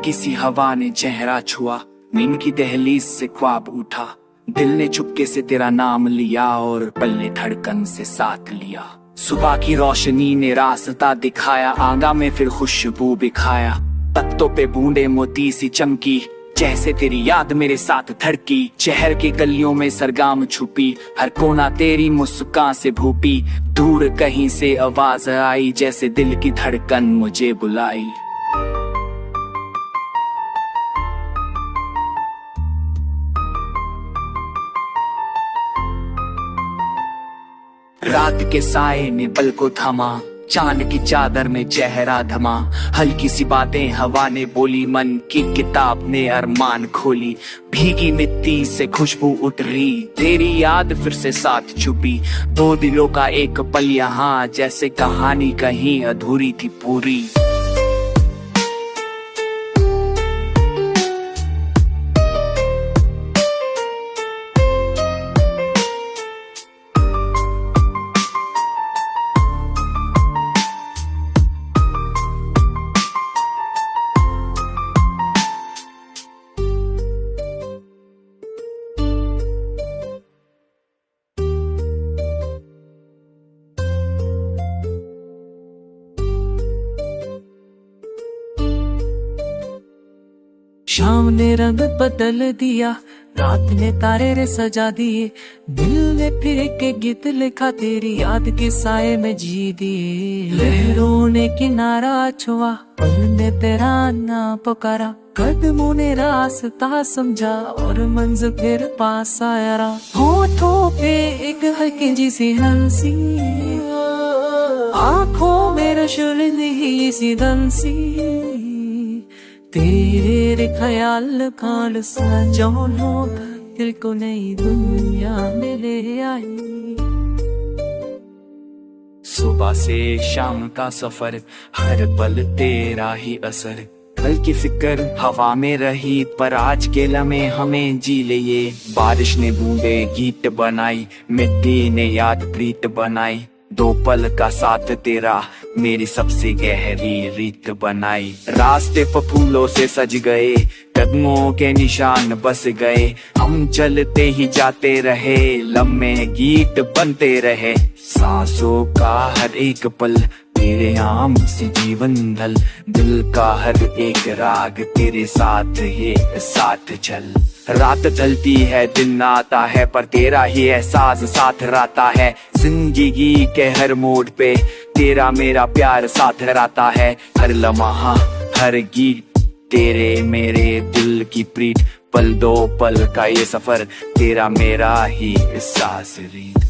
हल्की सी हवा ने चेहरा छुआ, नींद की दहलीज से ख्वाब उठा। दिल ने चुपके से तेरा नाम लिया और पल ने धड़कन से साथ लिया। सुबह की रोशनी ने रास्ता दिखाया, आंगा में फिर खुशबू बिखाया। पत्तों पे बूंदे मोती सी चमकी, जैसे तेरी याद मेरे साथ धड़की। शहर के गलियों में सरगम छुपी, हर कोना तेरी मुस्कान से भूपी। दूर कहीं से आवाज आई, जैसे दिल की धड़कन मुझे बुलाई। रात के साए ने पल को थमा, चांद की चादर में चेहरा धमा। हल्की सी बातें हवा ने बोली, मन की किताब ने अरमान खोली। भीगी मिट्टी से खुशबू उतरी, तेरी याद फिर से साथ छुपी। दो दिलों का एक पल यहाँ, जैसे कहानी कहीं अधूरी थी पूरी। शाम ने रंग बदल दिया, रात ने तारे रे सजा दिए। दिल ने फिर के गीत लिखा, तेरी याद के साए में जी दिए। लहरों ने किनारा छुआ, पल ने तेरा नाम पुकारा। कदमों ने रास्ता समझा और मंजिल फिर पास आया। होठों पे एक हल्की जी सी हंसी, आंखों में रशुलनी सी दंसी। तेरे ख्याल काल सजोनो, दिल को नई दुनिया में ले आई। सुबह से शाम का सफर, हर पल तेरा ही असर। कल की फिक्र हवा में रही, पर आज के लम्हे हमें जी लिए। बारिश ने बूंदे गीत बनाई, मिट्टी ने याद प्रीत बनाई। दो पल का साथ तेरा मेरी सबसे गहरी रीत बनाई। रास्ते फूलों से सज गए, कदमों के निशान बस गए। हम चलते ही जाते रहे, लम्हे गीत बनते रहे। सांसों का हर एक पल तेरे नाम से जीवन ढल। दिल का हर एक राग तेरे साथ ये साथ चल। रात ढलती है दिन आता है, पर तेरा ही एहसास साथ रहता है। जिंदगी के हर मोड़ पे तेरा मेरा प्यार साथ रहता है। हर लम्हा हर गीत तेरे मेरे दिल की प्रीत। पल दो पल का ये सफर, तेरा मेरा ही एहसास रीत।